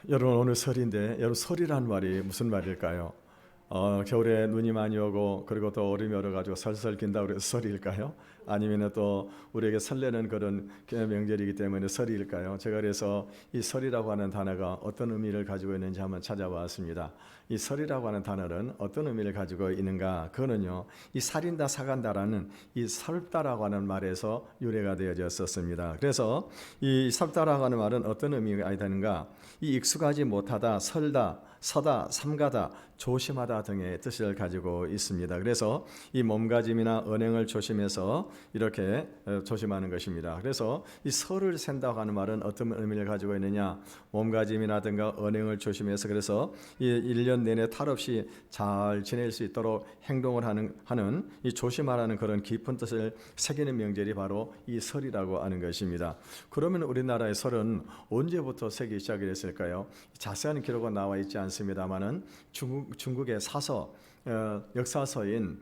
여러분 오늘 설인데 여러분 설이란 말이 무슨 말일까요? 겨울에 눈이 많이 오고 그리고 또 얼음이 얼어가지고 설설 긴다고 그래서 설일까요? 아니면 또 우리에게 설레는 그런 명절이기 때문에 설일까요? 제가 그래서 이 설이라고 하는 단어가 어떤 의미를 가지고 있는지 한번 찾아봤습니다. 이 설이라고 하는 단어는 어떤 의미를 가지고 있는가? 그거는요, 이 살인다 사간다라는 이 설다라고 하는 말에서 유래가 되어졌었습니다. 그래서 이 설다라고 하는 말은 어떤 의미가 되는가? 이 익숙하지 못하다, 설다, 서다, 삼가다, 조심하다 등의 뜻을 가지고 있습니다. 그래서 이 몸가짐이나 언행을 조심해서 이렇게 조심하는 것입니다. 그래서 이 설을 센다고 하는 말은 어떤 의미를 가지고 있느냐? 몸가짐이라든가 언행을 조심해서 그래서 이 1년 내내 탈 없이 잘 지낼 수 있도록 행동을 하는 이 조심하라는 그런 깊은 뜻을 새기는 명절이 바로 이 설이라고 하는 것입니다. 그러면 우리나라의 설은 언제부터 세기 시작이 됐을까요? 자세한 기록은 나와 있지 않습니다만은 중국의 사서 역사서인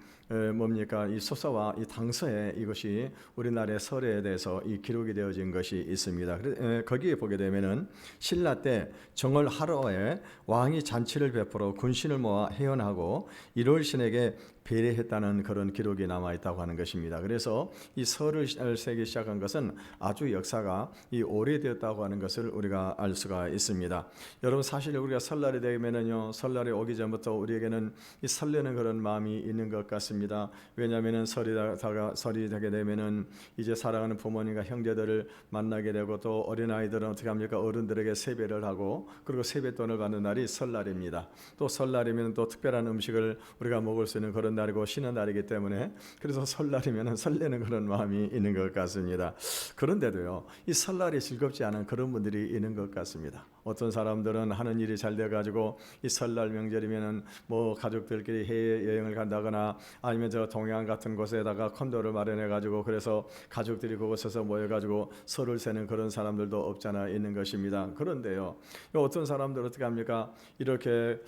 뭡니까 이 소서와 이 당서에 이것이 우리나라의 설에 대해서 이 기록이 되어진 것이 있습니다. 거기에 보게 되면은 신라 때 정월 하루에 왕이 잔치를 베풀어 군신을 모아 해연하고 1월신에게 배례했다는 그런 기록이 남아 있다고 하는 것입니다. 그래서 이 설을 세기 시작한 것은 아주 역사가 이 오래되었다고 하는 것을 우리가 알 수가 있습니다. 여러분 사실 우리가 설날이 되면은요, 설날이 오기 전부터 우리에게는 이 설레는 그런 마음이 있는 것 같습니다. 왜냐하면은 설이 되게 되면은 이제 사랑하는 부모님과 형제들을 만나게 되고 또 어린 아이들은 어떻게 합니까? 어른들에게 세배를 하고 그리고 세뱃돈을 받는 날이 설날입니다. 또 설날이면 또 특별한 음식을 우리가 먹을 수 있는 그런 날이고 쉬는 날이기 때문에 그래서 설날이면 설레는 그런 마음이 있는 것 같습니다. 그런데도요, 이 설날이 즐겁지 않은 그런 분들이 있는 것 같습니다. 어떤 사람들은 하는 일이 잘 돼가지고 이 설날 명절이면은 뭐 가족들끼리 해외 여행을 간다거나 아니면 저 동해안 같은 곳에다가 콘도를 마련해가지고 그래서 가족들이 그곳에서 모여가지고 설을 세는 그런 사람들도 없잖아 있는 것입니다. 그런데요, 어떤 사람들 어떻게 합니까? 이렇게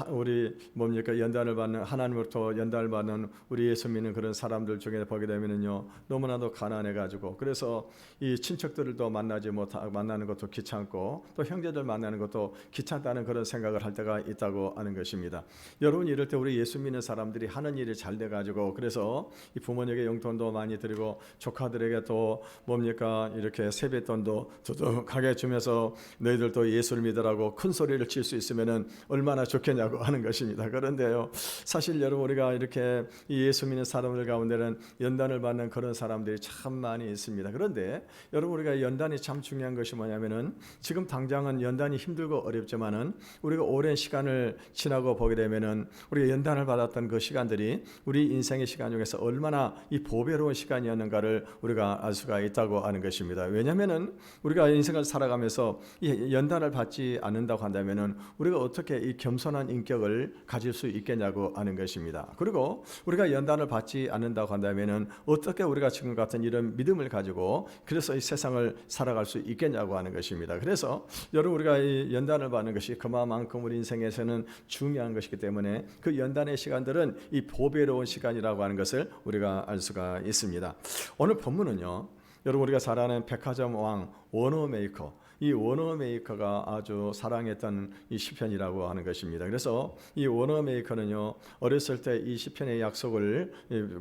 우리 뭡니까 연단을 받는 하나님으로부터 연단을 받는 우리 예수 믿는 그런 사람들 중에 보게 되면은요, 너무나도 가난해가지고 그래서 이 친척들도 만나는 것도 귀찮고 또 형제들 만나는 것도 귀찮다는 그런 생각을 할 때가 있다고 하는 것입니다. 여러분 이럴 때 우리 예수 믿는 사람들이 하는 일이 잘 돼가지고 그래서 이 부모님에게 용돈도 많이 드리고 조카들에게 또 뭡니까 이렇게 세뱃돈도 두둑하게 주면서 너희들도 예수를 믿으라고 큰 소리를 칠 수 있으면은 얼마나 좋겠냐고 하는 것입니다. 그런데요, 사실 여러분 우리가 이렇게 예수 믿는 사람들 가운데는 연단을 받는 그런 사람들이 참 많이 있습니다. 그런데 여러분 우리가 연단이 참 중요한 것이 뭐냐면은 지금 당장은 연단이 힘들고 어렵지만은 우리가 오랜 시간을 지나고 보게 되면은 우리가 연단을 받았던 그 시간들이 우리 인생의 시간 중에서 얼마나 이 보배로운 시간이었는가를 우리가 알 수가 있다고 하는 것입니다. 왜냐하면은 우리가 인생을 살아가면서 이 연단을 받지 않는다고 한다면은 우리가 어떻게 이 겸손한 인격을 가질 수 있겠냐고 하는 것입니다. 그리고 우리가 연단을 받지 않는다고 한다면은 어떻게 우리가 지금 같은 이런 믿음을 가지고 그래서 이 세상을 살아갈 수 있겠냐고 하는 것입니다. 그래서 여러분 우리가 이 연단을 받는 것이 그만큼 우리 인생에서는 중요한 것이기 때문에 그 연단의 시간들은 이 보배로운 시간이라고 하는 것을 우리가 알 수가 있습니다. 오늘 본문은요, 여러분 우리가 잘 아는 백화점 왕 워너 메이커, 이 워너 메이커가 아주 사랑했던 이 시편이라고 하는 것입니다. 그래서 이 워너 메이커는요, 어렸을 때 이 시편의 약속을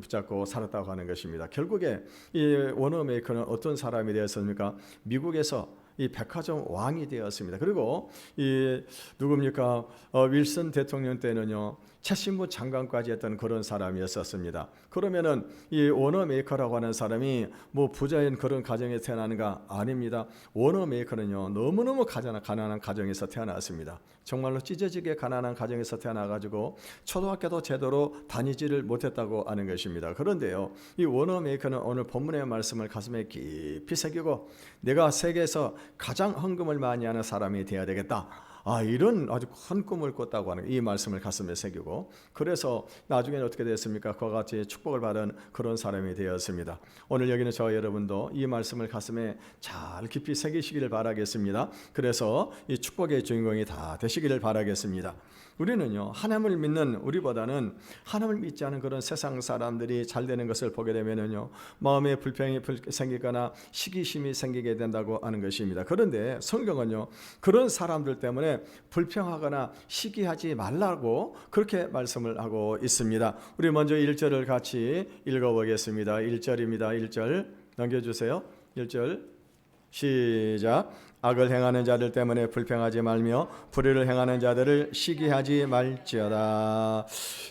붙잡고 살았다고 하는 것입니다. 결국에 이 워너 메이커는 어떤 사람이 되었습니까? 미국에서 이 백화점 왕이 되었습니다. 그리고 이 누굽니까? 윌슨 대통령 때는요, 최신부 장관까지 했던 그런 사람이었었습니다. 그러면은 이 워너 메이커라고 하는 사람이 뭐 부자인 그런 가정에 태어나는가? 아닙니다. 워너 메이커는요, 너무너무 가난한 가정에서 태어났습니다. 정말로 찢어지게 가난한 가정에서 태어나가지고 초등학교도 제대로 다니지를 못했다고 하는 것입니다. 그런데요, 이 워너 메이커는 오늘 본문의 말씀을 가슴에 깊이 새기고 내가 세계에서 가장 헌금을 많이 하는 사람이 되어야 되겠다. 이런 아주 큰 꿈을 꿨다고 하는 이 말씀을 가슴에 새기고 그래서 나중에는 어떻게 됐습니까? 그와 같이 축복을 받은 그런 사람이 되었습니다. 오늘 여기는 저와 여러분도 이 말씀을 가슴에 잘 깊이 새기시기를 바라겠습니다. 그래서 이 축복의 주인공이 다 되시기를 바라겠습니다. 우리는요, 하나님을 믿는 우리보다는 하나님을 믿지 않은 그런 세상 사람들이 잘 되는 것을 보게 되면요, 마음에 불평이 생기거나 시기심이 생기게 된다고 하는 것입니다. 것입니다. 그런데 성경은요, 그런 사람들 때문에 불평하거나 시기하지 말라고 그렇게 말씀을 하고 있습니다. 우리 먼저 1절을 같이 읽어보겠습니다. 1절입니다. 1절 넘겨주세요. 1절 시작. 악을 행하는 자들 때문에 불평하지 말며 불의를 행하는 자들을 시기하지 말지어다.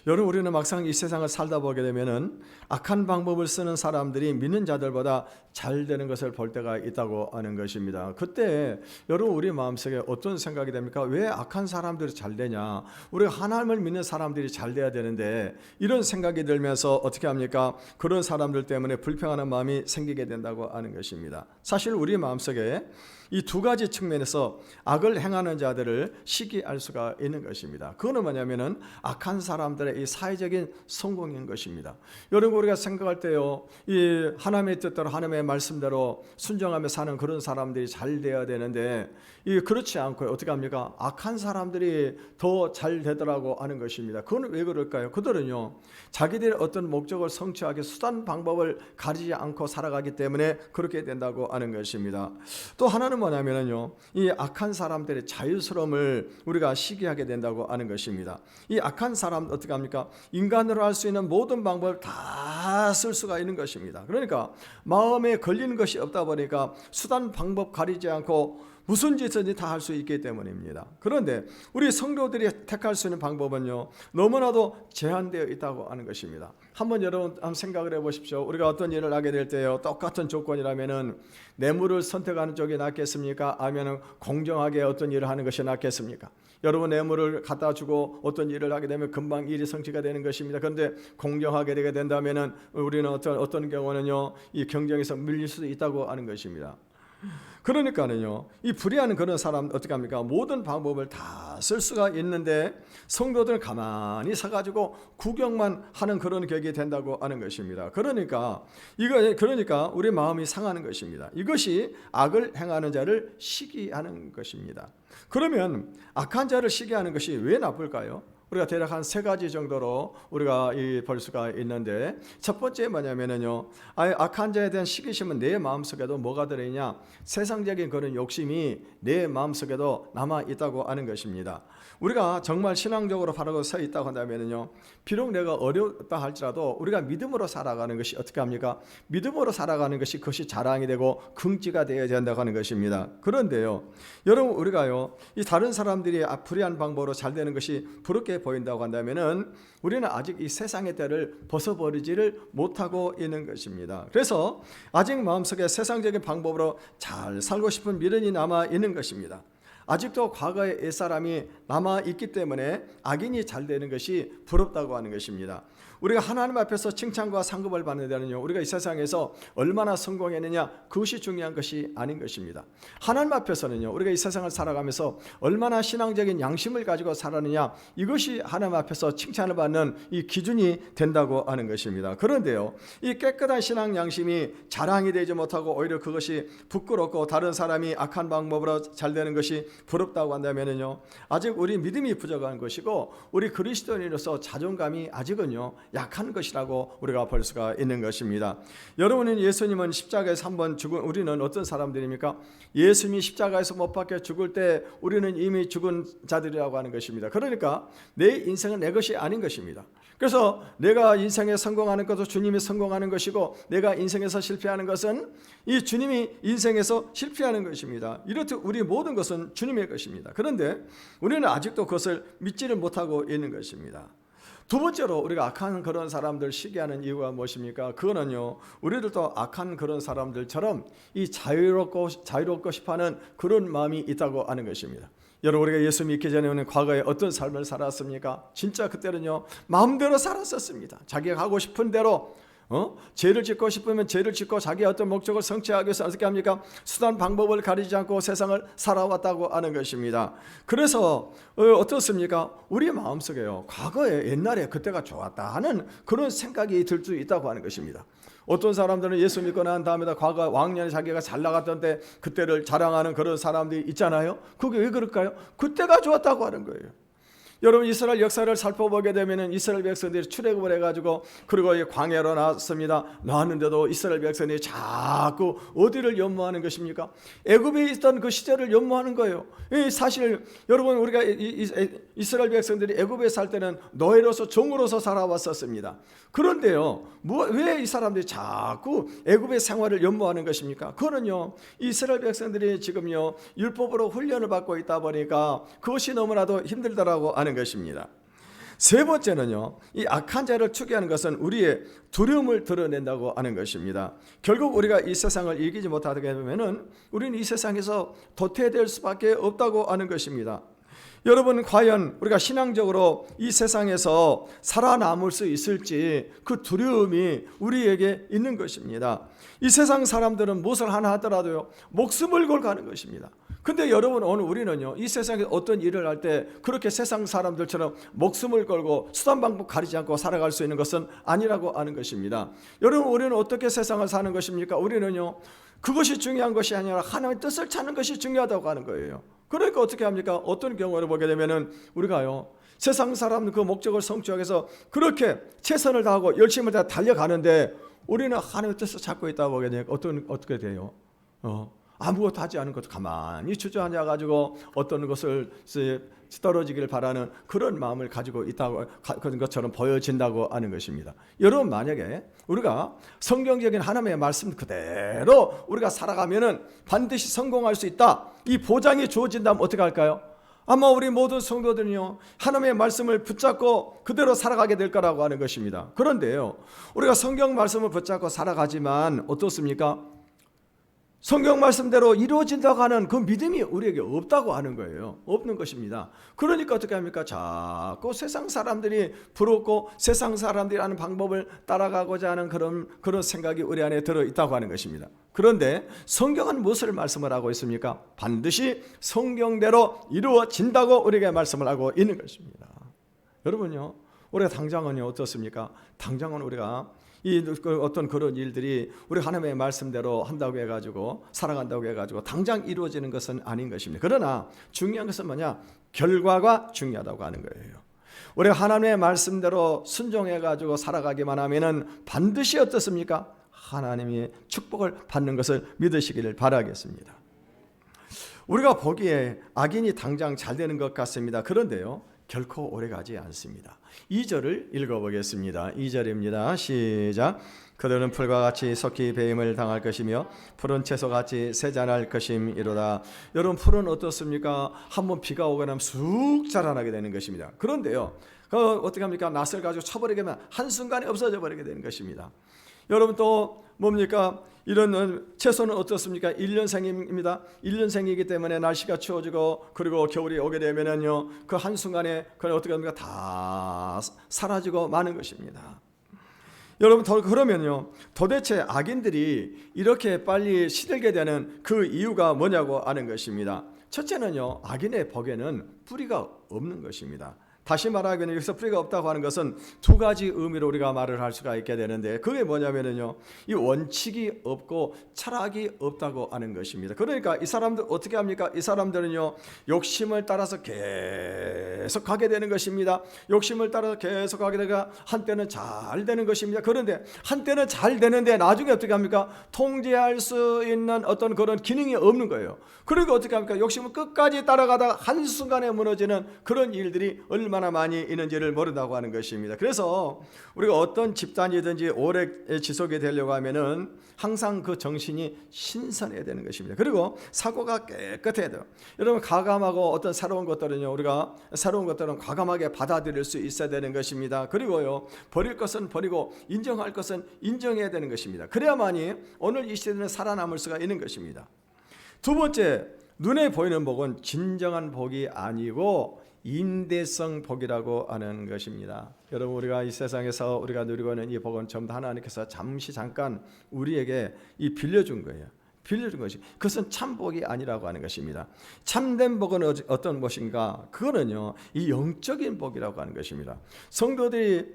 여러분, 우리는 막상 이 세상을 살다 보게 되면은 악한 방법을 쓰는 사람들이 믿는 자들보다 잘 되는 것을 볼 때가 있다고 하는 것입니다. 그때 여러분, 우리 마음속에 어떤 생각이 됩니까? 왜 악한 사람들이 잘 되냐? 우리가 하나님을 믿는 사람들이 잘 돼야 되는데, 이런 생각이 들면서 어떻게 합니까? 그런 사람들 때문에 불평하는 마음이 생기게 된다고 하는 것입니다. 사실 우리 마음속에 이 두 가지 측면에서 악을 행하는 자들을 시기할 수가 있는 것입니다. 그거는 뭐냐면은 악한 사람들의 이 사회적인 성공인 것입니다. 여러분, 우리가 생각할 때요, 이 하나님의 뜻대로 하나님의 말씀대로 순종하며 사는 그런 사람들이 잘 되어야 되는데, 이 그렇지 않고 어떻게 합니까? 악한 사람들이 더 잘 되더라고 하는 것입니다. 그건 왜 그럴까요? 그들은요, 자기들의 어떤 목적을 성취하기 수단 방법을 가리지 않고 살아가기 때문에 그렇게 된다고 하는 것입니다. 또 하나는 뭐냐면요, 이 악한 사람들의 자유스러움을 우리가 시기하게 된다고 하는 것입니다. 이 악한 사람 어떻게 합니까? 인간으로 할 수 있는 모든 방법을 다 쓸 수가 있는 것입니다. 그러니까 마음에 걸리는 것이 없다 보니까 수단 방법 가리지 않고 무슨 짓이든지 다 할 수 있기 때문입니다. 그런데 우리 성도들이 택할 수 있는 방법은요, 너무나도 제한되어 있다고 하는 것입니다. 한번 여러분 한번 생각을 해보십시오. 우리가 어떤 일을 하게 될 때요, 똑같은 조건이라면은 뇌물을 선택하는 쪽이 낫겠습니까? 아니면 공정하게 어떤 일을 하는 것이 낫겠습니까? 여러분, 뇌물을 갖다 주고 어떤 일을 하게 되면 금방 일이 성취가 되는 것입니다. 그런데 공정하게 되게 된다면은 우리는 어떤 경우는요, 이 경쟁에서 밀릴 수도 있다고 하는 것입니다. 그러니까는요, 이 불의하는 그런 사람 어떻게 합니까? 모든 방법을 다 쓸 수가 있는데 성도들은 가만히 서가지고 구경만 하는 그런 격이 된다고 하는 것입니다. 그러니까 우리 마음이 상하는 것입니다. 이것이 악을 행하는 자를 시기하는 것입니다. 그러면 악한 자를 시기하는 것이 왜 나쁠까요? 우리가 대략 한 세 가지 정도로 우리가 볼 수가 있는데, 첫 번째 뭐냐면요, 악한 자에 대한 시기심은 내 마음속에도 뭐가 들어있냐? 세상적인 그런 욕심이 내 마음속에도 남아 있다고 하는 것입니다. 우리가 정말 신앙적으로 바로 서 있다고 한다면요, 비록 내가 어렵다 할지라도 우리가 믿음으로 살아가는 것이 어떻게 합니까? 믿음으로 살아가는 것이 그것이 자랑이 되고 긍지가 되어야 된다고 하는 것입니다. 그런데요, 여러분, 우리가요, 이 다른 사람들이 불의한 방법으로 잘 되는 것이 부럽게 보인다고 한다면은 우리는 아직 이 세상의 때를 벗어버리지를 못하고 있는 것입니다. 그래서 아직 마음속에 세상적인 방법으로 잘 살고 싶은 미련이 남아 있는 것입니다. 아직도 과거의 옛사람이 남아있기 때문에 악인이 잘 되는 것이 부럽다고 하는 것입니다. 우리가 하나님 앞에서 칭찬과 상급을 받는 데는요, 우리가 이 세상에서 얼마나 성공했느냐, 그것이 중요한 것이 아닌 것입니다. 하나님 앞에서는요, 우리가 이 세상을 살아가면서 얼마나 신앙적인 양심을 가지고 살았느냐, 이것이 하나님 앞에서 칭찬을 받는 이 기준이 된다고 하는 것입니다. 그런데요, 이 깨끗한 신앙 양심이 자랑이 되지 못하고 오히려 그것이 부끄럽고 다른 사람이 악한 방법으로 잘 되는 것이 부럽다고 한다면요, 아직 우리 믿음이 부족한 것이고 우리 그리스도인으로서 자존감이 아직은요 약한 것이라고 우리가 볼 수가 있는 것입니다. 여러분은 예수님은 십자가에서 한번 죽은 우리는 어떤 사람들입니까? 예수님이 십자가에서 못 박혀 죽을 때 우리는 이미 죽은 자들이라고 하는 것입니다. 그러니까 내 인생은 내 것이 아닌 것입니다. 그래서 내가 인생에 성공하는 것도 주님이 성공하는 것이고, 내가 인생에서 실패하는 것은 이 주님이 인생에서 실패하는 것입니다. 이렇듯 우리 모든 것은 주님의 것입니다. 그런데 우리는 아직도 그것을 믿지를 못하고 있는 것입니다. 두 번째로 우리가 악한 그런 사람들 시기하는 이유가 무엇입니까? 그거는요, 우리들도 악한 그런 사람들처럼 이 자유롭고 싶어하는 그런 마음이 있다고 하는 것입니다. 여러분, 우리가 예수 믿기 전에는 과거에 어떤 삶을 살았습니까? 진짜 그때는요, 마음대로 살았었습니다. 자기가 하고 싶은 대로 죄를 짓고 싶으면 죄를 짓고 자기의 어떤 목적을 성취하기 위해서 어떻게 합니까? 수단 방법을 가리지 않고 세상을 살아왔다고 하는 것입니다. 그래서 어떻습니까? 우리 마음속에요, 과거에 옛날에 그때가 좋았다 하는 그런 생각이 들 수 있다고 하는 것입니다. 어떤 사람들은 예수 믿고 난 다음에 과거 왕년에 자기가 잘 나갔던 때 그때를 자랑하는 그런 사람들이 있잖아요. 그게 왜 그럴까요? 그때가 좋았다고 하는 거예요. 여러분 이스라엘 역사를 살펴보게 되면은 이스라엘 백성들이 출애굽을 해가지고 그리고 광야로 나왔습니다. 나왔는데도 이스라엘 백성들이 자꾸 어디를 연모하는 것입니까? 애굽에 있던 그 시절을 연모하는 거예요. 사실 여러분 우리가 이스라엘 백성들이 애굽에 살 때는 노예로서 종으로서 살아왔었습니다. 그런데요, 왜 이 사람들이 자꾸 애굽의 생활을 연모하는 것입니까? 그거는요, 이스라엘 백성들이 지금요 율법으로 훈련을 받고 있다 보니까 그것이 너무나도 힘들다라고 하는 것입니다. 세 번째는요, 이 악한 자를 추구하는 것은 우리의 두려움을 드러낸다고 하는 것입니다. 결국 우리가 이 세상을 이기지 못하게 되면은 우리는 이 세상에서 도태될 수밖에 없다고 하는 것입니다. 여러분 과연 우리가 신앙적으로 이 세상에서 살아남을 수 있을지 그 두려움이 우리에게 있는 것입니다. 이 세상 사람들은 무엇을 하나 하더라도요 목숨을 걸고 하는 것입니다. 근데 여러분 오늘 우리는요 이 세상에 어떤 일을 할 때 그렇게 세상 사람들처럼 목숨을 걸고 수단 방법 가리지 않고 살아갈 수 있는 것은 아니라고 하는 것입니다. 여러분 우리는 어떻게 세상을 사는 것입니까? 우리는요 그것이 중요한 것이 아니라 하나님의 뜻을 찾는 것이 중요하다고 하는 거예요. 그러니까 어떻게 합니까? 어떤 경우를 보게 되면은 우리가요 세상 사람 그 목적을 성취하기 위해서 그렇게 최선을 다하고 열심을 다 달려가는데 우리는 하나님의 뜻을 찾고 있다고 보게 되니까 어떻게 돼요? 아무것도 하지 않은 것도 가만히 주저앉아 가지고 어떤 것을 떨어지기를 바라는 그런 마음을 가지고 있다고 그런 것처럼 보여진다고 하는 것입니다. 여러분 만약에 우리가 성경적인 하나님의 말씀 그대로 우리가 살아가면은 반드시 성공할 수 있다, 이 보장이 주어진다면 어떻게 할까요? 아마 우리 모든 성도들은요 하나님의 말씀을 붙잡고 그대로 살아가게 될 거라고 하는 것입니다. 그런데요 우리가 성경 말씀을 붙잡고 살아가지만 어떻습니까? 성경 말씀대로 이루어진다고 하는 그 믿음이 우리에게 없다고 하는 거예요. 없는 것입니다. 그러니까 어떻게 합니까? 자꾸 세상 사람들이 부럽고 세상 사람들이 하는 방법을 따라가고자 하는 그런 생각이 우리 안에 들어있다고 하는 것입니다. 그런데 성경은 무엇을 말씀을 하고 있습니까? 반드시 성경대로 이루어진다고 우리에게 말씀을 하고 있는 것입니다. 여러분요 우리가 당장은요 어떻습니까? 당장은 우리가 이 어떤 그런 일들이 우리 하나님의 말씀대로 한다고 해가지고 살아간다고 해가지고 당장 이루어지는 것은 아닌 것입니다. 그러나 중요한 것은 뭐냐? 결과가 중요하다고 하는 거예요. 우리가 하나님의 말씀대로 순종해가지고 살아가기만 하면은 반드시 어떻습니까? 하나님의 축복을 받는 것을 믿으시기를 바라겠습니다. 우리가 보기에 악인이 당장 잘 되는 것 같습니다. 그런데요 결코 오래가지 않습니다. 2절을 읽어보겠습니다. 2절입니다. 시작. 그들은 풀과 같이 속히 배임을 당할 것이며 푸른 채소같이 세잔할 것임이로다. 여러분 풀은 어떻습니까? 한번 비가 오고 나면 쑥 자라나게 되는 것입니다. 그런데요 어떻게 합니까? 낫을 가지고 쳐버리게 되면 한순간에 없어져 버리게 되는 것입니다. 여러분 또 뭡니까? 이런 채소는 어떻습니까? 1년생입니다. 1년생이기 때문에 날씨가 추워지고 그리고 겨울이 오게 되면은요 그 한순간에 그냥 어떻게 합니까? 다 사라지고 마는 것입니다. 여러분 그러면요 도대체 악인들이 이렇게 빨리 시들게 되는 그 이유가 뭐냐고 하는 것입니다. 첫째는요 악인의 복에는 뿌리가 없는 것입니다. 다시 말하면 여기서 뿌리가 없다고 하는 것은 두 가지 의미로 우리가 말을 할 수가 있게 되는데 그게 뭐냐면요 이 원칙이 없고 철학이 없다고 하는 것입니다. 그러니까 이 사람들 어떻게 합니까? 이 사람들은요 욕심을 따라서 계속 가게 되는 것입니다. 욕심을 따라서 계속 가게 되가 한때는 잘 되는 것입니다. 그런데 한때는 잘 되는데 나중에 어떻게 합니까? 통제할 수 있는 어떤 그런 기능이 없는 거예요. 그러니까 어떻게 합니까? 욕심을 끝까지 따라가다가 한순간에 무너지는 그런 일들이 얼마나 많이 있는지를 모른다고 하는 것입니다. 그래서 우리가 어떤 집단이든지 오래 지속이 되려고 하면은 항상 그 정신이 신선해야 되는 것입니다. 그리고 사고가 깨끗해야 돼요. 여러분 가감하고 어떤 새로운 것들은요 우리가 새로운 것들은 과감하게 받아들일 수 있어야 되는 것입니다. 그리고요 버릴 것은 버리고 인정할 것은 인정해야 되는 것입니다. 그래야만이 오늘 이 시대는 살아남을 수가 있는 것입니다. 두 번째, 눈에 보이는 복은 진정한 복이 아니고 임대성 복이라고 하는 것입니다. 여러분 우리가 이 세상에서 우리가 누리고 있는 이 복은 전부 하나님께서 잠깐 우리에게 이 빌려준 거예요. 빌려준 것이 그것은 참 복이 아니라고 하는 것입니다. 참된 복은 어떤 것인가? 그거는요 이 영적인 복이라고 하는 것입니다. 성도들은요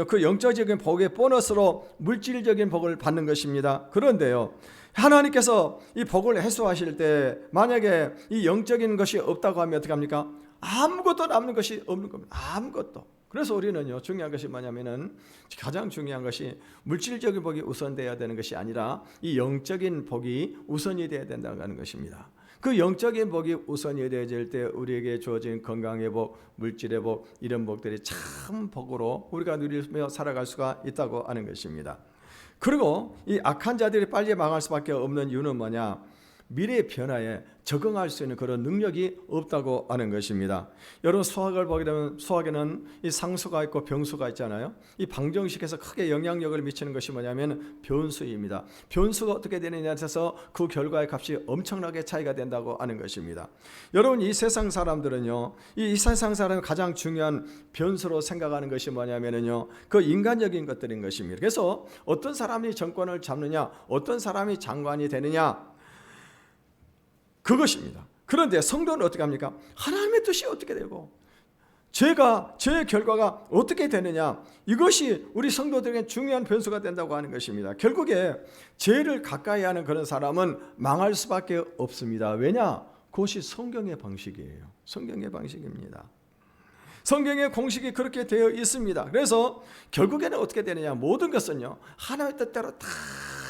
그 영적인 복의 보너스로 물질적인 복을 받는 것입니다. 그런데요 하나님께서 이 복을 해소하실 때 만약에 이 영적인 것이 없다고 하면 어떻게 합니까? 아무것도 남는 것이 없는 겁니다. 아무것도. 그래서 우리는요, 중요한 것이 뭐냐면은, 가장 중요한 것이 물질적인 복이 우선돼야 되는 것이 아니라 이 영적인 복이 우선이 돼야 된다는 것입니다. 그 영적인 복이 우선이 되어질 때 우리에게 주어진 건강의 복, 물질의 복, 이런 복들이 참 복으로 우리가 누리며 살아갈 수가 있다고 하는 것입니다. 그리고 이 악한 자들이 빨리 망할 수밖에 없는 이유는 뭐냐? 미래의 변화에 적응할 수 있는 그런 능력이 없다고 하는 것입니다. 여러분, 수학을 보게 되면 수학에는 이 상수가 있고 병수가 있잖아요. 이 방정식에서 크게 영향력을 미치는 것이 뭐냐면 변수입니다. 변수가 어떻게 되느냐에 따라서 그 결과의 값이 엄청나게 차이가 된다고 하는 것입니다. 여러분, 이 세상 사람들은요, 이 세상 사람의 가장 중요한 변수로 생각하는 것이 뭐냐면요, 그 인간적인 것들인 것입니다. 그래서 어떤 사람이 정권을 잡느냐, 어떤 사람이 장관이 되느냐, 그것입니다. 그런데 성도는 어떻게 합니까? 하나님의 뜻이 어떻게 되고 죄의 결과가 어떻게 되느냐, 이것이 우리 성도들에게 중요한 변수가 된다고 하는 것입니다. 결국에 죄를 가까이 하는 그런 사람은 망할 수밖에 없습니다. 왜냐? 그것이 성경의 방식이에요. 성경의 방식입니다. 성경의 공식이 그렇게 되어 있습니다. 그래서 결국에는 어떻게 되느냐, 모든 것은요, 하나님의 뜻대로 다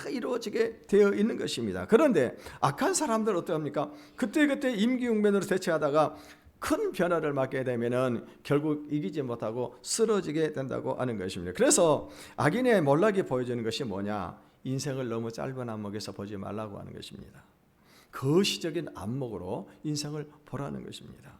이루어지게 되어 있는 것입니다. 그런데 악한 사람들은 어떡합니까? 그때그때 임기응변으로 대처하다가 큰 변화를 맞게 되면은 결국 이기지 못하고 쓰러지게 된다고 하는 것입니다. 그래서 악인의 몰락이 보여주는 것이 뭐냐? 인생을 너무 짧은 안목에서 보지 말라고 하는 것입니다. 거시적인 안목으로 인생을 보라는 것입니다.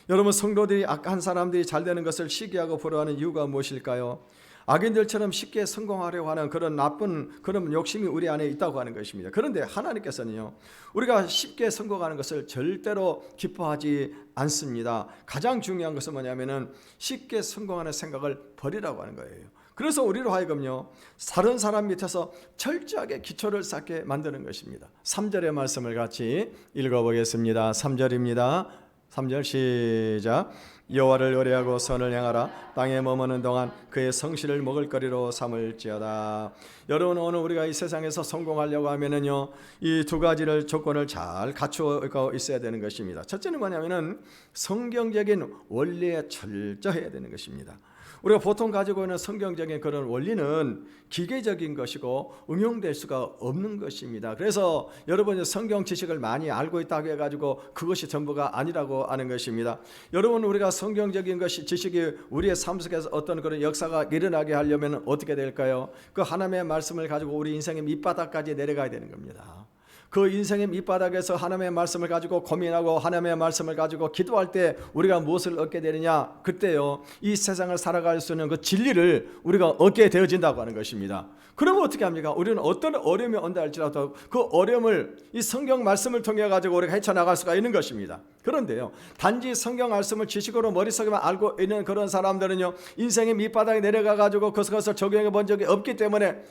여러분, 성도들이 악한 사람들이 잘 되는 것을 시기하고 부러워하는 이유가 무엇일까요? 악인들처럼 쉽게 성공하려고 하는 그런 나쁜 그런 욕심이 우리 안에 있다고 하는 것입니다. 그런데 하나님께서는요, 우리가 쉽게 성공하는 것을 절대로 기뻐하지 않습니다. 가장 중요한 것은 뭐냐면은 쉽게 성공하는 생각을 버리라고 하는 거예요. 그래서 우리로 하여금요, 다른 사람 밑에서 철저하게 기초를 쌓게 만드는 것입니다. 3절의 말씀을 같이 읽어보겠습니다. 3절입니다. 3절 시작. 여호와를 의뢰하고 선을 행하라. 땅에 머무는 동안 그의 성실을 먹을거리로 삼을지어다. 여러분, 오늘 우리가 이 세상에서 성공하려고 하면은요, 이 두 가지를 조건을 잘 갖추고 있어야 되는 것입니다. 첫째는 뭐냐면은 성경적인 원리에 철저해야 되는 것입니다. 우리가 보통 가지고 있는 성경적인 그런 원리는 기계적인 것이고 응용될 수가 없는 것입니다. 그래서 여러분이 성경 지식을 많이 알고 있다고 해가지고 그것이 전부가 아니라고 하는 것입니다. 여러분, 우리가 성경적인 것이 지식이 우리의 삶 속에서 어떤 그런 역사가 일어나게 하려면 어떻게 될까요? 그 하나님의 말씀을 가지고 우리 인생의 밑바닥까지 내려가야 되는 겁니다. 그 인생의 밑바닥에서 하나님의 말씀을 가지고 고민하고 하나님의 말씀을 가지고 기도할 때 우리가 무엇을 얻게 되느냐? 그때요, 이 세상을 살아갈 수 있는 그 진리를 우리가 얻게 되어진다고 하는 것입니다. 그러면 어떻게 합니까? 우리는 어떤 어려움이 온다 할지라도 그 어려움을 이 성경 말씀을 통해 가지고 우리가 헤쳐나갈 수가 있는 것입니다. 그런데요, 단지 성경 말씀을 지식으로 머릿속에만 알고 있는 그런 사람들은요, 인생의 밑바닥에 내려가 가지고 그것을 적용해 본 적이 없기 때문에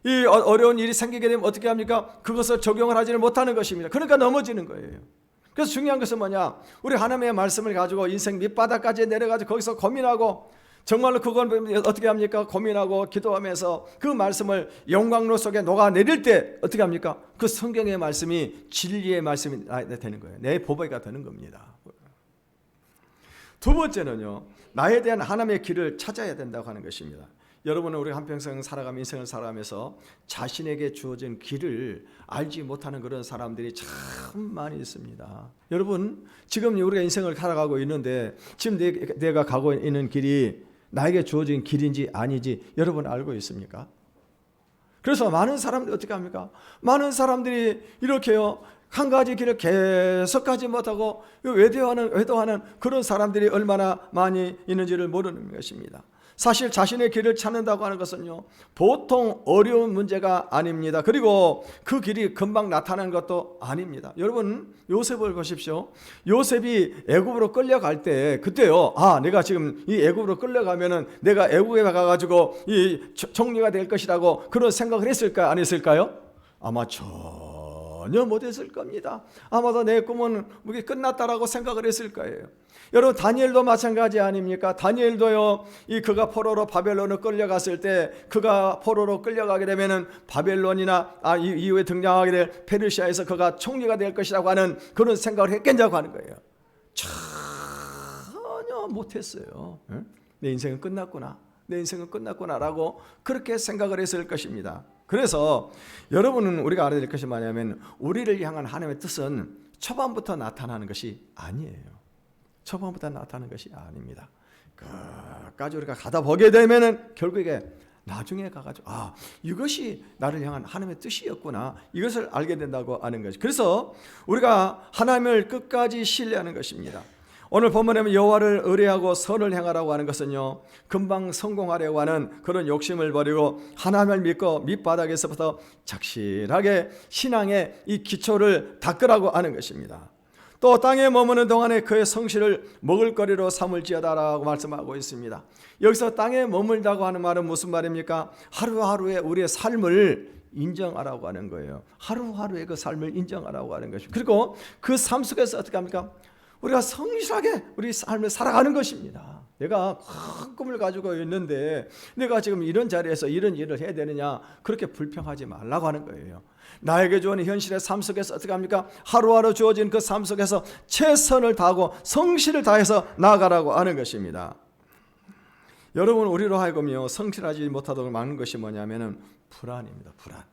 이 어려운 일이 생기게 되면 어떻게 합니까? 그것을 적용을 하지는 못하는 것입니다. 그러니까 넘어지는 거예요. 그래서 중요한 것은 뭐냐? 우리 하나님의 말씀을 가지고 인생 밑바닥까지 내려가지고 거기서 고민하고, 정말로 그건 어떻게 합니까? 고민하고 기도하면서 그 말씀을 영광로 속에 녹아내릴 때 어떻게 합니까? 그 성경의 말씀이 진리의 말씀이 되는 거예요. 내 보배가 되는 겁니다. 두 번째는요, 나에 대한 하나님의 길을 찾아야 된다고 하는 것입니다. 여러분은 우리 한평생 살아가며 인생을 살아가면서 자신에게 주어진 길을 알지 못하는 그런 사람들이 참 많이 있습니다. 여러분, 지금 우리가 인생을 살아가고 있는데 지금 내가 가고 있는 길이 나에게 주어진 길인지 아니지 여러분 알고 있습니까? 그래서 많은 사람들이 어떻게 합니까? 많은 사람들이 이렇게요, 한 가지 길을 계속 가지 못하고 외도하는 그런 사람들이 얼마나 많이 있는지를 모르는 것입니다. 사실 자신의 길을 찾는다고 하는 것은요, 보통 어려운 문제가 아닙니다. 그리고 그 길이 금방 나타나는 것도 아닙니다. 여러분, 요셉을 보십시오. 요셉이 애굽으로 끌려갈 때 그때요, 내가 지금 이 애굽으로 끌려가면은 내가 애굽에 가가지고 이 총리가 될 것이라고 그런 생각을 했을까요? 안 했을까요? 아마 전혀 못했을 겁니다. 아마도 내 꿈은 끝났다라고 생각을 했을 거예요. 여러분, 다니엘도 마찬가지 아닙니까? 다니엘도요, 그가 포로로 바벨론을 끌려갔을 때, 그가 포로로 끌려가게 되면은 바벨론이나 이후에 등장하게 될 페르시아에서 그가 총리가 될 것이라고 하는 그런 생각을 했겠냐고 하는 거예요. 전혀 못했어요. 내 인생은 끝났구나. 내 인생은 끝났구나라고 그렇게 생각을 했을 것입니다. 그래서 여러분은 우리가 알아야 될 것이 뭐냐면 우리를 향한 하나님의 뜻은 초반부터 나타나는 것이 아니에요. 초반부터 나타나는 것이 아닙니다. 끝까지 우리가 가다 보게 되면은 결국에 나중에 가가지고 이것이 나를 향한 하나님의 뜻이었구나, 이것을 알게 된다고 하는 것이. 그래서 우리가 하나님을 끝까지 신뢰하는 것입니다. 오늘 본문에 여호와를 의뢰하고 선을 행하라고 하는 것은요, 금방 성공하려고 하는 그런 욕심을 버리고 하나님을 믿고 밑바닥에서부터 착실하게 신앙의 이 기초를 닦으라고 하는 것입니다. 또 땅에 머무는 동안에 그의 성실을 먹을거리로 삼을지어다라고 말씀하고 있습니다. 여기서 땅에 머물다고 하는 말은 무슨 말입니까? 하루하루의 우리의 삶을 인정하라고 하는 거예요. 하루하루의 그 삶을 인정하라고 하는 것이죠. 그리고 그 삶 속에서 어떻게 합니까? 우리가 성실하게 우리 삶을 살아가는 것입니다. 내가 큰 꿈을 가지고 있는데 내가 지금 이런 자리에서 이런 일을 해야 되느냐, 그렇게 불평하지 말라고 하는 거예요. 나에게 주어진 현실의 삶 속에서 어떻게 합니까? 하루하루 주어진 그 삶 속에서 최선을 다하고 성실을 다해서 나아가라고 하는 것입니다. 여러분, 우리로 하여금요 성실하지 못하도록 막는 것이 뭐냐면은 불안입니다. 불안.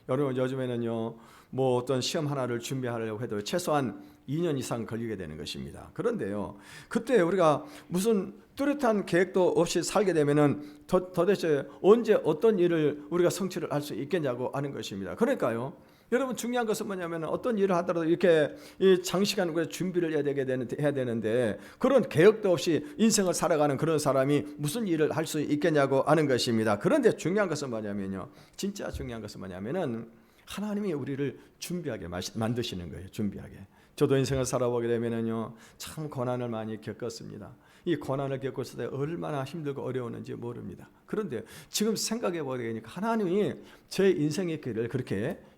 여러분, 요즘에는요 뭐 어떤 시험 하나를 준비하려고 해도 최소한 2년 이상 걸리게 되는 것입니다. 그런데요, 그때 우리가 무슨 뚜렷한 계획도 없이 살게 되면은 도대체 언제 어떤 일을 우리가 성취를 할 수 있겠냐고 하는 것입니다. 그러니까요, 여러분, 중요한 것은 뭐냐면 어떤 일을 하더라도 이렇게 장시간 준비를 해야 되는데 그런 계획도 없이 인생을 살아가는 그런 사람이 무슨 일을 할 수 있겠냐고 하는 것입니다. 그런데 중요한 것은 뭐냐면요, 진짜 중요한 것은 뭐냐면은 하나님이 우리를 준비하게 만드시는 거예요. 준비하게. 저도 인생을 살아보게 되면은요 참 고난을 많이 겪었습니다. 이 고난을 겪었을 때 얼마나 힘들고 어려웠는지 모릅니다. 그런데 지금 생각해 보니까 하나님이 제 인생의 길을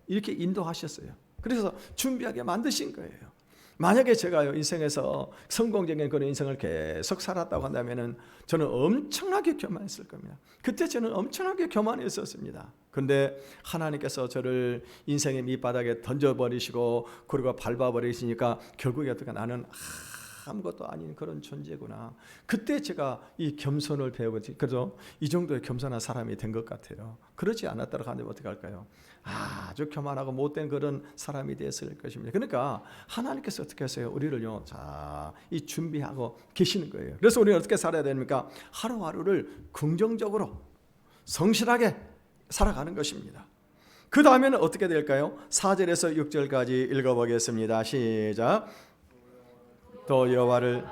이렇게 인도하셨어요. 그래서 준비하게 만드신 거예요. 만약에 제가 인생에서 성공적인 그런 인생을 계속 살았다고 한다면은 저는 엄청나게 교만했을 겁니다. 그때 저는 엄청나게 교만했었습니다. 그런데 하나님께서 저를 인생의 밑바닥에 던져버리시고 그리고 밟아버리시니까 결국에 어떻게 나는 아무것도 아닌 그런 존재구나. 그때 제가 이 겸손을 배우지. 그래서 이 정도의 겸손한 사람이 된 것 같아요. 그러지 않았다고 하면 어떻게 할까요? 아주 교만하고 못된 그런 사람이 됐을 것입니다. 그러니까 하나님께서 어떻게 하세요? 우리를요, 이 준비하고 계시는 거예요. 그래서 우리는 어떻게 살아야 됩니까? 하루하루를 긍정적으로 성실하게 살아가는 것입니다. 그 다음에는 어떻게 될까요? 4절에서 6절까지 읽어보겠습니다. 시작. 또 여호와를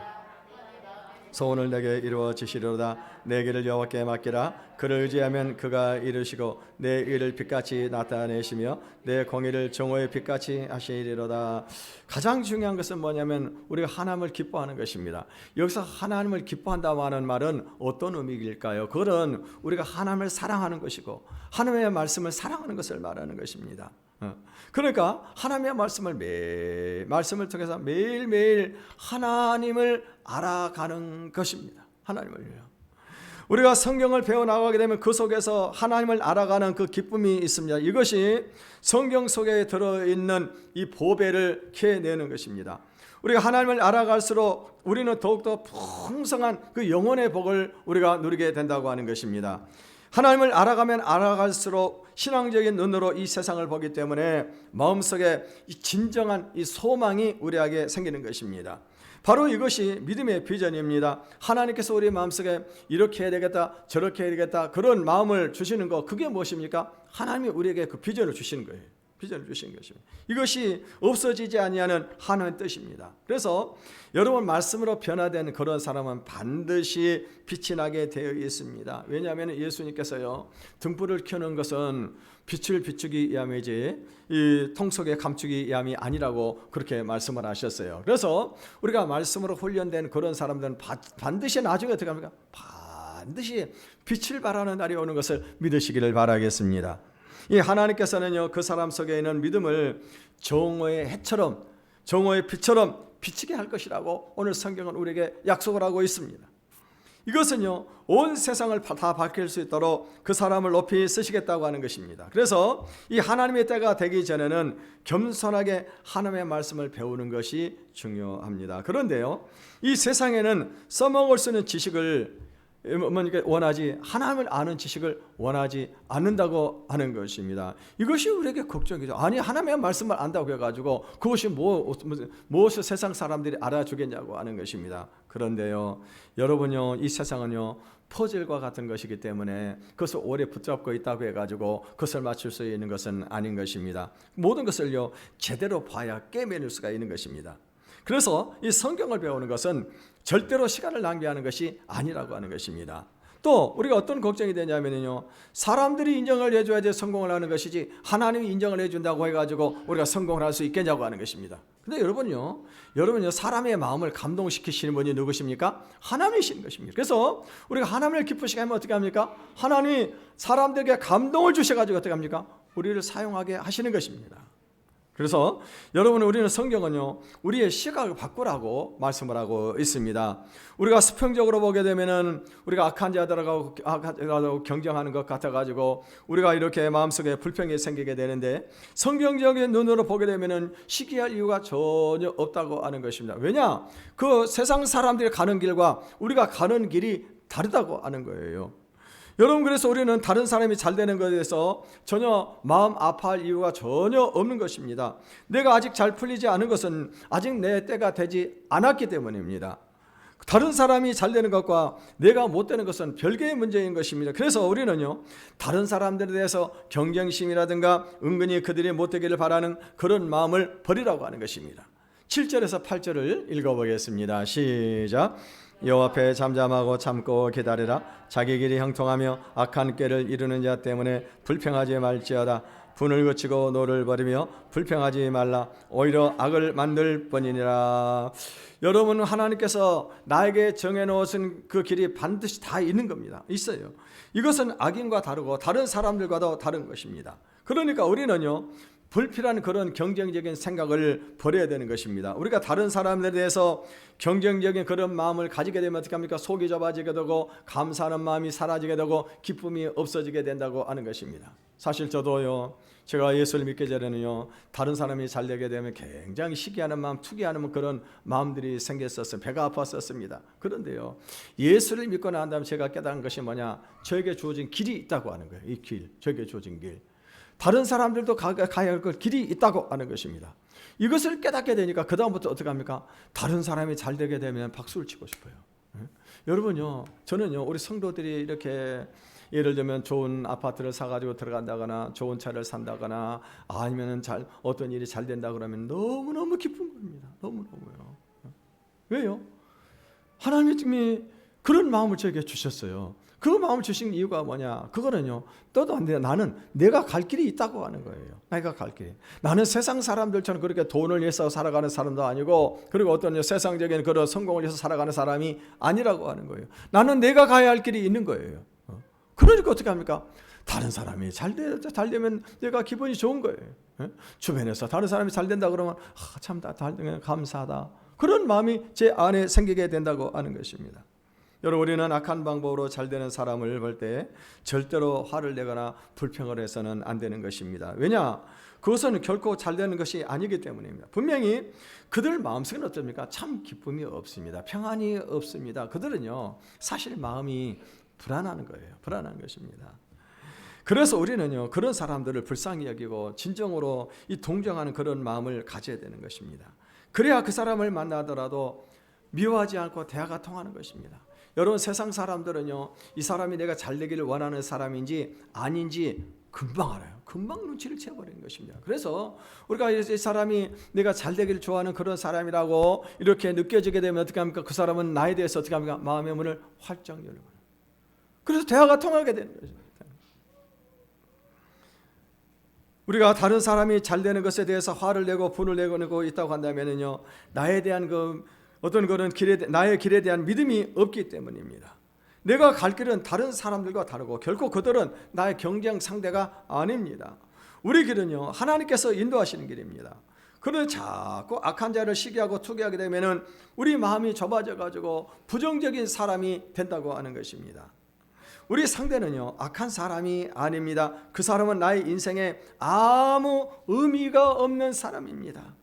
소원을 내게 이루어 주시리로다. 내 길을 여호와께 맡기라. 그를 의지하면 그가 이루시고 내 일을 빛같이 나타내시며 내 공의를 정오의 빛같이 하시리로다. 가장 중요한 것은 뭐냐면 우리가 하나님을 기뻐하는 것입니다. 여기서 하나님을 기뻐한다고 하는 말은 어떤 의미일까요? 그것은 우리가 하나님을 사랑하는 것이고 하나님의 말씀을 사랑하는 것을 말하는 것입니다. 그러니까 하나님의 말씀을 통해서 매일매일 하나님을 알아가는 것입니다. 하나님을요. 우리가 성경을 배워나가게 되면 그 속에서 하나님을 알아가는 그 기쁨이 있습니다. 이것이 성경 속에 들어있는 이 보배를 캐내는 것입니다. 우리가 하나님을 알아갈수록 우리는 더욱더 풍성한 그 영혼의 복을 우리가 누리게 된다고 하는 것입니다. 하나님을 알아가면 알아갈수록 신앙적인 눈으로 이 세상을 보기 때문에 마음속에 이 진정한 이 소망이 우리에게 생기는 것입니다. 바로 이것이 믿음의 비전입니다. 하나님께서 우리 마음속에 이렇게 해야 되겠다, 저렇게 해야 되겠다, 그런 마음을 주시는 것, 그게 무엇입니까? 하나님이 우리에게 그 비전을 주시는 거예요. 비전을 주신 것입니다. 이것이 없어지지 아니하는 하나님의 뜻입니다. 그래서 여러분, 말씀으로 변화된 그런 사람은 반드시 빛이 나게 되어 있습니다. 왜냐하면 예수님께서요, 등불을 켜는 것은 빛을 비추기 위함이지 이 통 속에 감추기 위함이 아니라고 그렇게 말씀을 하셨어요. 그래서 우리가 말씀으로 훈련된 그런 사람들은 반드시 나중에 어떻게 합니까? 반드시 빛을 발하는 날이 오는 것을 믿으시기를 바라겠습니다. 이 하나님께서는요, 그 사람 속에 있는 믿음을 정오의 해처럼, 정오의 빛처럼 비치게 할 것이라고 오늘 성경은 우리에게 약속을 하고 있습니다. 이것은요, 온 세상을 다 바뀔 수 있도록 그 사람을 높이 쓰시겠다고 하는 것입니다. 그래서 이 하나님의 때가 되기 전에는 겸손하게 하나님의 말씀을 배우는 것이 중요합니다. 그런데요, 이 세상에는 써먹을 수 있는 지식을 원하지, 하나님을 아는 지식을 원하지 않는다고 하는 것입니다. 이것이 우리에게 걱정이죠. 아니, 하나님의 말씀을 안다고 해가지고 그것이 무엇을 세상 사람들이 알아주겠냐고 하는 것입니다. 그런데요, 여러분요, 이 세상은요, 퍼즐과 같은 것이기 때문에 그것을 오래 붙잡고 있다고 해가지고 그것을 맞출 수 있는 것은 아닌 것입니다. 모든 것을요, 제대로 봐야 깨매낼 수가 있는 것입니다. 그래서 이 성경을 배우는 것은 절대로 시간을 낭비하는 것이 아니라고 하는 것입니다. 또 우리가 어떤 걱정이 되냐면요, 사람들이 인정을 해줘야지 성공을 하는 것이지 하나님이 인정을 해준다고 해가지고 우리가 성공을 할 수 있겠냐고 하는 것입니다. 근데 여러분요, 사람의 마음을 감동시키시는 분이 누구십니까? 하나님이신 것입니다. 그래서 우리가 하나님을 기쁘시게 하면 어떻게 합니까? 하나님이 사람들에게 감동을 주셔가지고 어떻게 합니까? 우리를 사용하게 하시는 것입니다. 그래서 여러분, 우리는 성경은요, 우리의 시각을 바꾸라고 말씀을 하고 있습니다. 우리가 수평적으로 보게 되면은 우리가 악한 자들하고 경쟁하는 것 같아가지고 우리가 이렇게 마음속에 불평이 생기게 되는데, 성경적인 눈으로 보게 되면은 시기할 이유가 전혀 없다고 하는 것입니다. 왜냐? 그 세상 사람들이 가는 길과 우리가 가는 길이 다르다고 하는 거예요. 여러분, 그래서 우리는 다른 사람이 잘 되는 것에 대해서 전혀 마음 아파할 이유가 전혀 없는 것입니다. 내가 아직 잘 풀리지 않은 것은 아직 내 때가 되지 않았기 때문입니다. 다른 사람이 잘 되는 것과 내가 못 되는 것은 별개의 문제인 것입니다. 그래서 우리는요, 다른 사람들에 대해서 경쟁심이라든가 은근히 그들이 못 되기를 바라는 그런 마음을 버리라고 하는 것입니다. 7절에서 8절을 읽어보겠습니다. 시작. 여호와 앞에 잠잠하고 참고 기다리라. 자기 길이 형통하며 악한 꾀를 이루는 자 때문에 불평하지 말지어다. 분을 그치고 노를 버리며 불평하지 말라. 오히려 악을 만들 뿐이니라. 여러분, 하나님께서 나에게 정해놓으신 그 길이 반드시 다 있는 겁니다. 있어요. 이것은 악인과 다르고 다른 사람들과도 다른 것입니다. 그러니까 우리는요, 불필요한 그런 경쟁적인 생각을 버려야 되는 것입니다. 우리가 다른 사람들에 대해서 경쟁적인 그런 마음을 가지게 되면 어떻게 합니까? 속이 좁아지게 되고 감사하는 마음이 사라지게 되고 기쁨이 없어지게 된다고 하는 것입니다. 사실 저도요, 제가 예수를 믿기 전에는요, 다른 사람이 잘 되게 되면 굉장히 시기하는 마음, 투기하는 그런 마음들이 생겼었어요. 배가 아팠었습니다. 그런데요, 예수를 믿고 난 다음에 제가 깨달은 것이 뭐냐? 저에게 주어진 길이 있다고 하는 거예요. 이 길, 저에게 주어진 길. 다른 사람들도 가야 할 길이 있다고 하는 것입니다. 이것을 깨닫게 되니까 그 다음부터 어떻게 합니까? 다른 사람이 잘 되게 되면 박수를 치고 싶어요. 여러분요, 저는요, 우리 성도들이 이렇게 예를 들면 좋은 아파트를 사가지고 들어간다거나 좋은 차를 산다거나 아니면 어떤 일이 잘 된다 그러면 너무너무 기쁜 겁니다. 너무너무요. 왜요? 하나님이 그런 마음을 저에게 주셨어요. 그 마음을 주신 이유가 뭐냐? 그거는요, 떠도 안 돼요. 나는 내가 갈 길이 있다고 하는 거예요. 내가 갈 길이. 나는 세상 사람들처럼 그렇게 돈을 위해서 살아가는 사람도 아니고, 그리고 어떤 세상적인 그런 성공을 위해서 살아가는 사람이 아니라고 하는 거예요. 나는 내가 가야 할 길이 있는 거예요. 그러니까 어떻게 합니까? 다른 사람이 잘 되면 내가 기분이 좋은 거예요. 주변에서 다른 사람이 잘 된다 그러면 참 감사하다. 그런 마음이 제 안에 생기게 된다고 하는 것입니다. 여러분, 우리는 악한 방법으로 잘 되는 사람을 볼 때 절대로 화를 내거나 불평을 해서는 안 되는 것입니다. 왜냐? 그것은 결코 잘 되는 것이 아니기 때문입니다. 분명히 그들 마음속에는 어떻습니까? 참 기쁨이 없습니다. 평안이 없습니다. 그들은요, 사실 마음이 불안한 거예요. 불안한 것입니다. 그래서 우리는요, 그런 사람들을 불쌍히 여기고 진정으로 이 동정하는 그런 마음을 가져야 되는 것입니다. 그래야 그 사람을 만나더라도 미워하지 않고 대화가 통하는 것입니다. 여러분, 세상 사람들은요, 이 사람이 내가 잘 되기를 원하는 사람인지 아닌지 금방 알아요. 금방 눈치를 채버리는 것입니다. 그래서 우리가 이 사람이 내가 잘 되기를 좋아하는 그런 사람이라고 이렇게 느껴지게 되면 어떻게 합니까? 그 사람은 나에 대해서 어떻게 합니까? 마음의 문을 활짝 열고, 그래서 대화가 통하게 되는 거죠. 우리가 다른 사람이 잘 되는 것에 대해서 화를 내고 분을 내고 있다고 한다면요, 나에 대한 어떤 그런 나의 길에 대한 믿음이 없기 때문입니다. 내가 갈 길은 다른 사람들과 다르고 결코 그들은 나의 경쟁 상대가 아닙니다. 우리 길은요, 하나님께서 인도하시는 길입니다. 그런데 자꾸 악한 자를 시기하고 투기하게 되면은 우리 마음이 좁아져 가지고 부정적인 사람이 된다고 하는 것입니다. 우리 상대는요, 악한 사람이 아닙니다. 그 사람은 나의 인생에 아무 의미가 없는 사람입니다.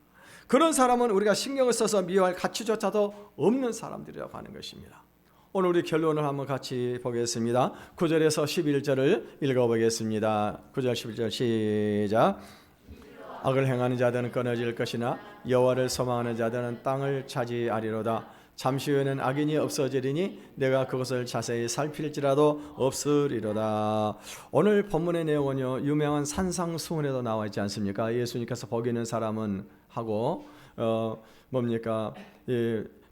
그런 사람은 우리가 신경을 써서 미워할 가치조차도 없는 사람들이라고 하는 것입니다. 오늘 우리 결론을 한번 같이 보겠습니다. 9절에서 11절을 읽어보겠습니다. 9절 11절 시작. 악을 행하는 자들은 끊어질 것이나 여호와를 소망하는 자들은 땅을 차지하리로다. 잠시 후에는 악인이 없어지리니 내가 그것을 자세히 살필지라도 없으리로다. 오늘 본문의 내용은요, 유명한 산상수훈에도 나와 있지 않습니까? 예수님께서 복 있는 사람은 하고 뭡니까?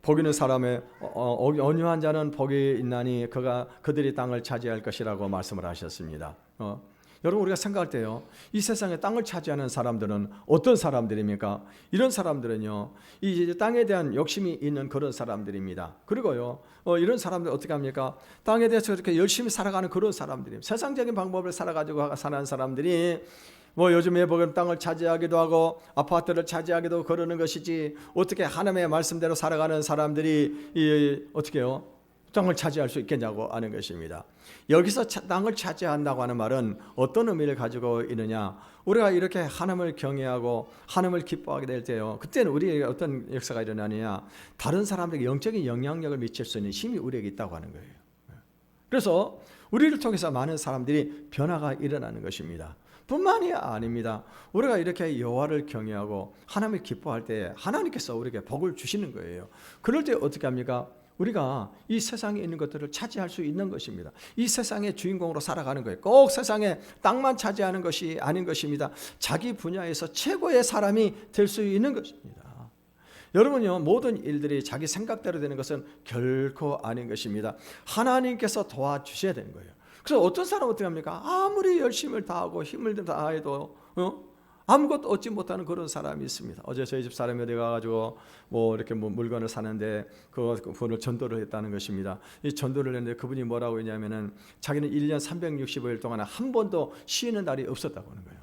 복 있는 사람의 온유한 자는 복이 있나니 그들이 땅을 차지할 것이라고 말씀을 하셨습니다. 여러분, 우리가 생각할 때요, 이 세상에 땅을 차지하는 사람들은 어떤 사람들입니까? 이런 사람들은요, 이 땅에 대한 욕심이 있는 그런 사람들입니다. 그리고요, 이런 사람들 어떻게 합니까? 땅에 대해서 이렇게 열심히 살아가는 그런 사람들입니다. 세상적인 방법을 살아가지고 사는 사람들이 요즘에 보면 땅을 차지하기도 하고 아파트를 차지하기도 그러는 것이지, 어떻게 하나님의 말씀대로 살아가는 사람들이 어떻게 해요? 땅을 차지할 수 있겠냐고 하는 것입니다. 여기서 땅을 차지한다고 하는 말은 어떤 의미를 가지고 있느냐? 우리가 이렇게 하나님을 경외하고 하나님을 기뻐하게 될 때요, 그때는 우리에게 어떤 역사가 일어나느냐? 다른 사람들에게 영적인 영향력을 미칠 수 있는 힘이 우리에게 있다고 하는 거예요. 그래서 우리를 통해서 많은 사람들이 변화가 일어나는 것입니다. 뿐만이 아닙니다. 우리가 이렇게 여호와를 경외하고 하나님을 기뻐할 때 하나님께서 우리에게 복을 주시는 거예요. 그럴 때 어떻게 합니까? 우리가 이 세상에 있는 것들을 차지할 수 있는 것입니다. 이 세상의 주인공으로 살아가는 거예요. 꼭 세상에 땅만 차지하는 것이 아닌 것입니다. 자기 분야에서 최고의 사람이 될 수 있는 것입니다. 여러분요, 모든 일들이 자기 생각대로 되는 것은 결코 아닌 것입니다. 하나님께서 도와주셔야 되는 거예요. 그래서 어떤 사람은 어떻게 합니까? 아무리 열심을 다하고 힘을 다해도 아무것도 얻지 못하는 그런 사람이 있습니다. 어제 저희 집 사람이 어디 가가지고 이렇게 물건을 사는데 그분을 전도를 했다는 것입니다. 이 전도를 했는데 그분이 뭐라고 했냐면은 자기는 1년 365일 동안 한 번도 쉬는 날이 없었다고 하는 거예요.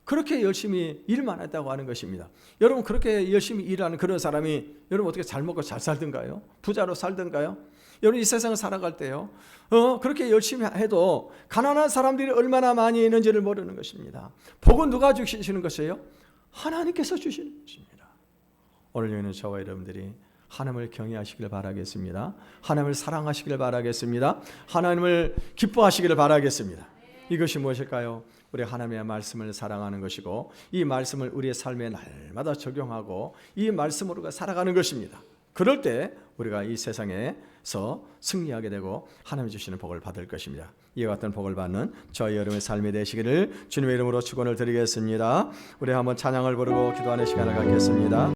그렇게 열심히 일만 했다고 하는 것입니다. 여러분, 그렇게 열심히 일하는 그런 사람이 여러분 어떻게 잘 먹고 잘 살던가요? 부자로 살던가요? 여러분, 이 세상을 살아갈 때요, 그렇게 열심히 해도 가난한 사람들이 얼마나 많이 있는지를 모르는 것입니다. 복은 누가 주시는 것이에요? 하나님께서 주시는 것입니다. 오늘 여기는 저와 여러분들이 하나님을 경외하시길 바라겠습니다. 하나님을 사랑하시길 바라겠습니다. 하나님을 기뻐하시기를 바라겠습니다. 이것이 무엇일까요? 우리 하나님의 말씀을 사랑하는 것이고, 이 말씀을 우리의 삶에 날마다 적용하고 이 말씀으로 살아가는 것입니다. 그럴 때 우리가 이 세상에서 승리하게 되고 하나님이 주시는 복을 받을 것입니다. 이와 같은 복을 받는 저희 여러분의 삶이 되시기를 주님의 이름으로 축원을 드리겠습니다. 우리 한번 찬양을 부르고 기도하는 시간을 갖겠습니다.